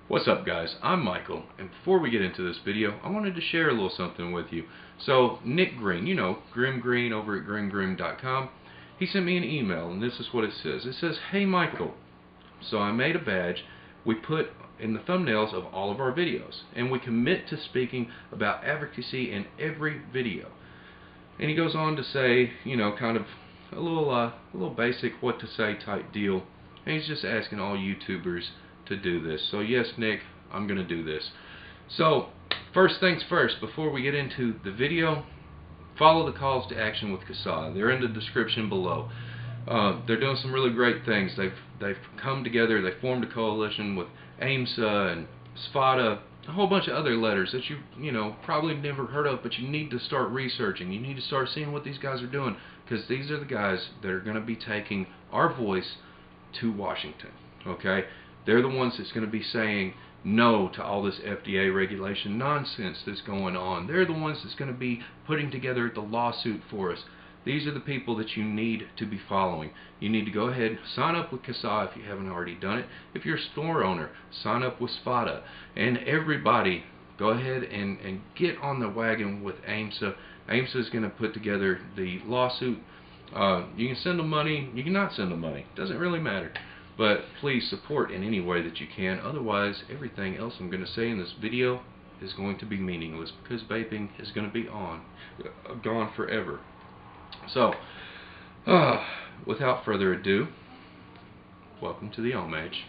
What's up, guys? I'm Michael, and before we get into this video, I wanted to share a little something with you. So Nick Green, you know, Grim Green over at grimgrim.com, he sent me an email, and this is what it says. It says, "Hey Michael, so I made a badge we put in the thumbnails of all of our videos, and we commit to speaking about advocacy in every video." And he goes on to say, you know, kind of a little basic what to say type deal, and he's just asking all YouTubers to do this. So yes, Nick, I'm gonna do this. So first things first, before we get into the video, follow the calls to action with CASA. They're in the description below. They're doing some really great things. They've come together. They formed a coalition with AIMSA and SFATA, a whole bunch of other letters that you know probably never heard of, but you need to start researching. You need to start seeing what these guys are doing, because these are the guys that are going to be taking our voice to Washington. Okay, they're the ones that's going to be saying no to all this FDA regulation nonsense that's going on. They're the ones that's going to be putting together the lawsuit for us. These are the people that you need to be following. You need to go ahead, sign up with CASA if you haven't already done it. If you're a store owner, sign up with SFATA. And everybody, go ahead and get on the wagon with AIMSA. AIMSA is going to put together the lawsuit. You can send them money, you cannot send them money. It doesn't really matter. But please support in any way that you can. Otherwise, everything else I'm going to say in this video is going to be meaningless, because vaping is going to be gone forever. So, without further ado, welcome to the Om Age.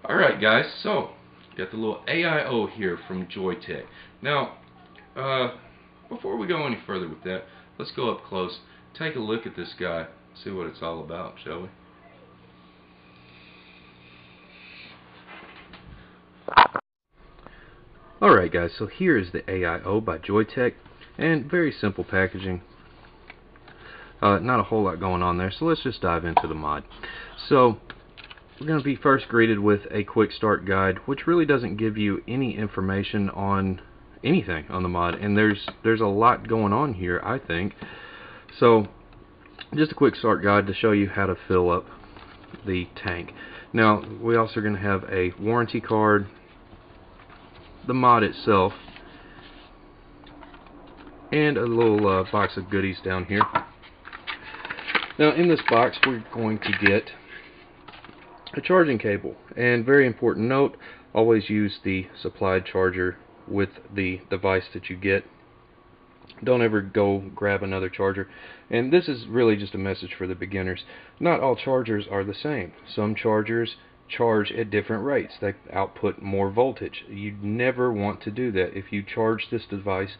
Alright guys, so got the little AIO here from Joytech. Now, before we go any further with that, let's go up close, take a look at this guy, see what it's all about, shall we? Alright guys, so here is the AIO by Joytech, and very simple packaging. Not a whole lot going on there, so let's just dive into the mod. So, we're going to be first greeted with a quick start guide, which really doesn't give you any information on anything on the mod, and there's a lot going on here, I think. So just a quick start guide to show you how to fill up the tank. Now we also are going to have a warranty card, the mod itself, and a little box of goodies down here. Now in this box we're going to get a charging cable, and very important note, always use the supplied charger with the device that you get. Don't ever go grab another charger. And this is really just a message for the beginners. Not all chargers are the same. Some chargers charge at different rates. They output more voltage. You never want to do that. If you charge this device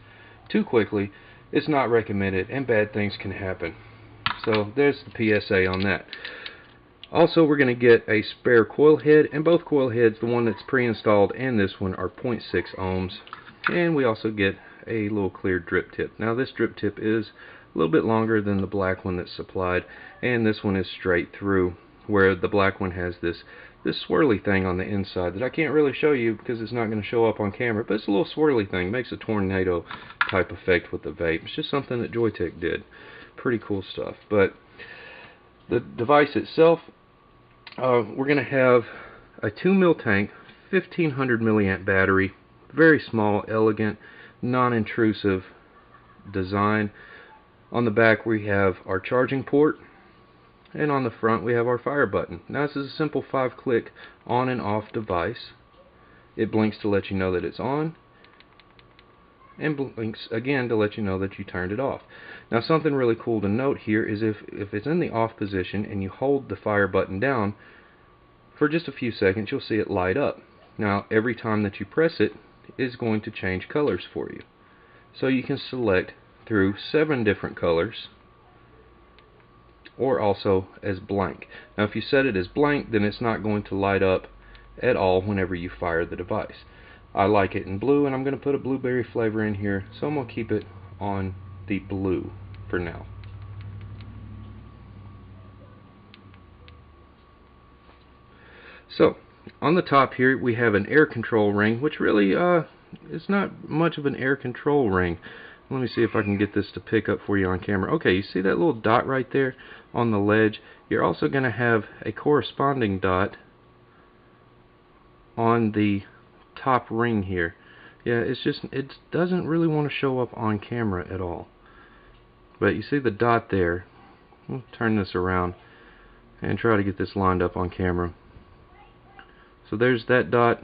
too quickly, it's not recommended, and bad things can happen. So there's the PSA on that. Also, we're going to get a spare coil head, and both coil heads, the one that's pre-installed and this one, are 0.6 ohms. And we also get a little clear drip tip. Now this drip tip is a little bit longer than the black one that's supplied, and this one is straight through, where the black one has this swirly thing on the inside that I can't really show you because it's not going to show up on camera, but it's a little swirly thing. It makes a tornado type effect with the vape. It's just something that Joytech did. Pretty cool stuff. But the device itself, we're going to have a 2 mil tank, 1500 milliamp battery, very small, elegant, non-intrusive design. On the back we have our charging port, and on the front we have our fire button. Now this is a simple 5-click on and off device. It blinks to let you know that it's on, and blinks again to let you know that you turned it off. Now something really cool to note here is if it's in the off position and you hold the fire button down for just a few seconds, you'll see it light up. Now every time that you press it is going to change colors for you. So you can select through 7 different colors, or also as blank. Now if you set it as blank, then it's not going to light up at all whenever you fire the device. I like it in blue, and I'm going to put a blueberry flavor in here, so I'm going to keep it on the blue for now. So on the top here we have an air control ring, which really is not much of an air control ring. Let me see if I can get this to pick up for you on camera. Okay, you see that little dot right there on the ledge? You're also going to have a corresponding dot on the top ring here. Yeah, it's just, it doesn't really want to show up on camera at all. But you see the dot there. We'll turn this around and try to get this lined up on camera. So there's that dot,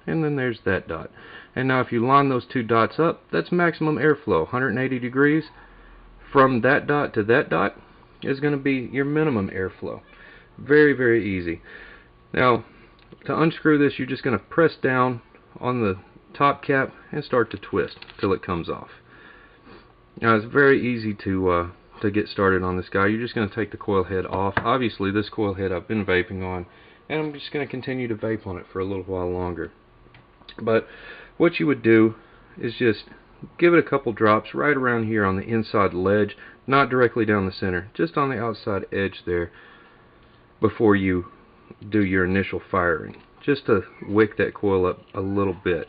and then there's that dot. And now if you line those two dots up, that's maximum airflow. 180 degrees from that dot to that dot is going to be your minimum airflow. Very, very easy. Now, to unscrew this, you're just going to press down on the top cap and start to twist till it comes off. Now, it's very easy to get started on this guy. You're just going to take the coil head off. Obviously, this coil head I've been vaping on, and I'm just going to continue to vape on it for a little while longer. But what you would do is just give it a couple drops right around here on the inside ledge, not directly down the center, just on the outside edge there before you do your initial firing, just to wick that coil up a little bit.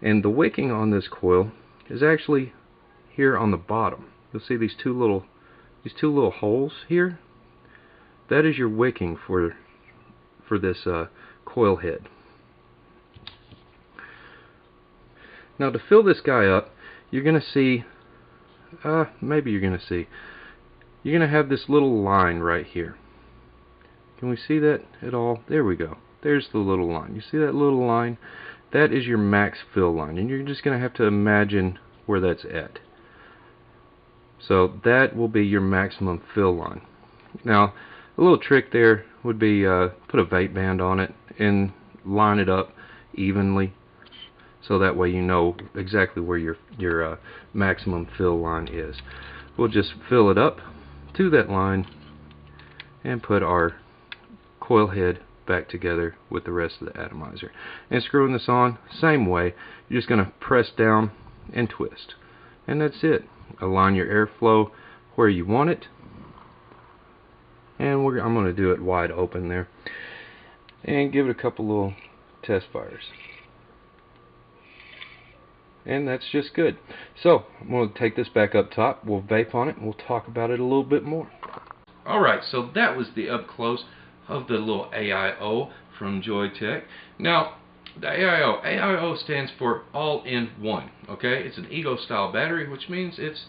And the wicking on this coil is actually here on the bottom. You'll see these two little holes here. That is your wicking for this coil head. Now, to fill this guy up, you're going to see, you're going to have this little line right here. Can we see that at all? There we go. There's the little line. You see that little line? That is your max fill line, and you're just going to have to imagine where that's at. So that will be your maximum fill line. Now, a little trick there would be put a vape band on it and line it up evenly, so that way you know exactly where your maximum fill line is. We'll just fill it up to that line and put our coil head back together with the rest of the atomizer. And screwing this on, same way, you're just going to press down and twist. And that's it. Align your airflow where you want it. And I'm going to do it wide open there. And give it a couple little test fires. And that's just good. So, I'm going to take this back up top. We'll vape on it and we'll talk about it a little bit more. Alright, so that was the up close of the little AIO from Joytech. Now, the AIO stands for all-in-one. Okay, it's an Ego style battery, which means it's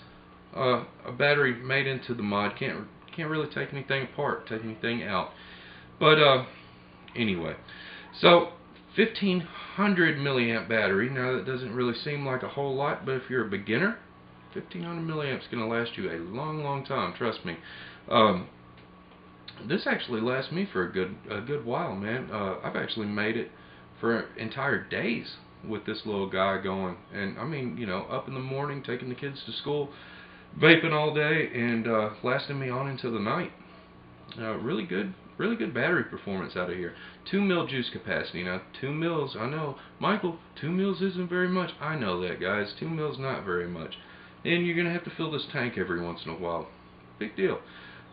a battery made into the mod. Can't really take anything apart, take anything out. But anyway, so 1500 milliamp battery. Now that doesn't really seem like a whole lot, but if you're a beginner, 1500 milliamps is going to last you a long time. Trust me. This actually lasts me for a good while, man. I've actually made it for entire days with this little guy going. And I mean, you know, up in the morning, taking the kids to school, vaping all day, and lasting me on into the night. Really good battery performance out of here. 2 mil juice capacity. Now, 2 mils, I know, Michael, 2 mils isn't very much. I know that, guys. 2 mils not very much. And you're going to have to fill this tank every once in a while. Big deal.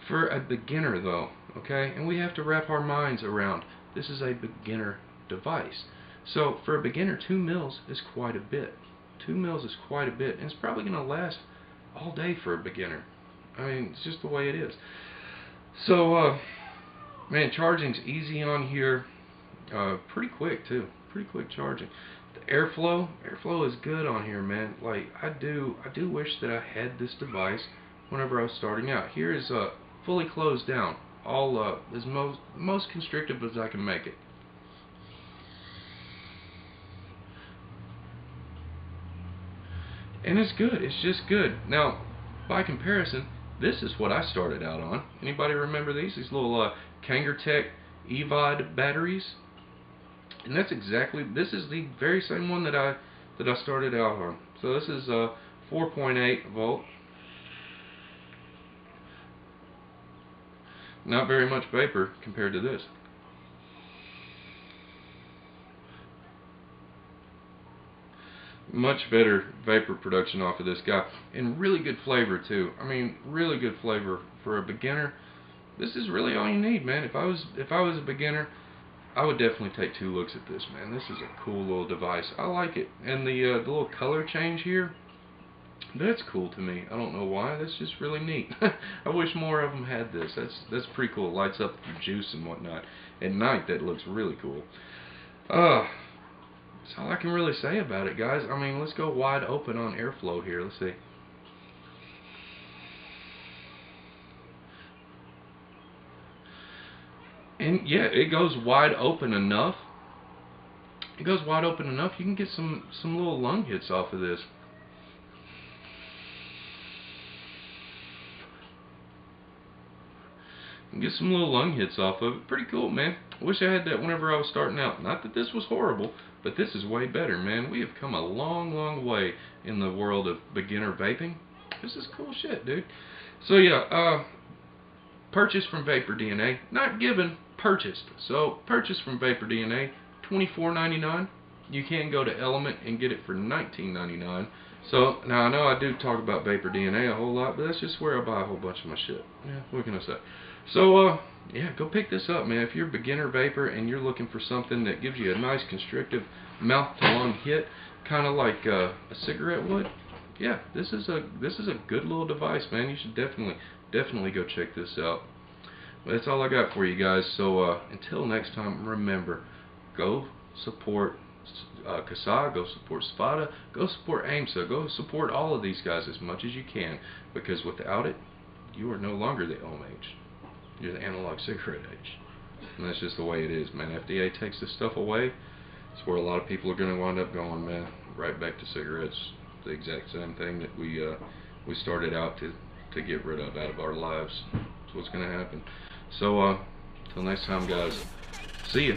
For a beginner, though, okay, and we have to wrap our minds around, this is a beginner device. So, for a beginner, 2 mils is quite a bit. 2 mils is quite a bit, and it's probably going to last all day for a beginner. I mean, it's just the way it is. So, man, charging's easy on here. Pretty quick, too. Pretty quick charging. The airflow is good on here, man. Like, I do wish that I had this device whenever I was starting out. Here is fully closed down, all as most constrictive as I can make it. And it's good. It's just good. Now, by comparison, this is what I started out on. Anybody remember these? These little Kangertech EVOD batteries. And that's exactly, this is the very same one that I started out on. So this is 4.8 volt. Not very much vapor compared to this. Much better vapor production off of this guy, and really good flavor too. I mean, really good flavor for a beginner. This is really all you need, man. If I was a beginner, I would definitely take 2 looks at this, man. This is a cool little device. I like it. And the little color change here, that's cool to me. I don't know why. That's just really neat. I wish more of them had this. That's pretty cool. It lights up your juice and whatnot. At night, that looks really cool. That's all I can really say about it, guys. I mean, let's go wide open on airflow here. Let's see. And yeah, it goes wide open enough. It goes wide open enough. You can get some little lung hits off of this. And get some little lung hits off of it. Pretty cool, man. I wish I had that whenever I was starting out. Not that this was horrible, but this is way better, man. We have come a long, long way in the world of beginner vaping. This is cool shit, dude. So yeah, purchased from Vapor DNA. Not given, purchased. So purchased from Vapor DNA, $24.99. You can go to Element and get it for $19.99. So now I know I do talk about Vapor DNA a whole lot, but that's just where I buy a whole bunch of my shit. Yeah, what can I say? So yeah, go pick this up, man. If you're a beginner vapor and you're looking for something that gives you a nice constrictive mouth to lung hit, kind of like a cigarette would, yeah, this is a good little device, man. You should definitely go check this out. But that's all I got for you guys. So until next time, remember, go support Kasai, go support Spada, go support AIMSA, go support all of these guys as much as you can, because without it, you are no longer the ohm age. You're the analog cigarette age. And that's just the way it is, man. FDA takes this stuff away, it's where a lot of people are going to wind up going, man, right back to cigarettes. The exact same thing that we started out to get rid of out of our lives. That's what's going to happen. So, till next time, guys. See ya.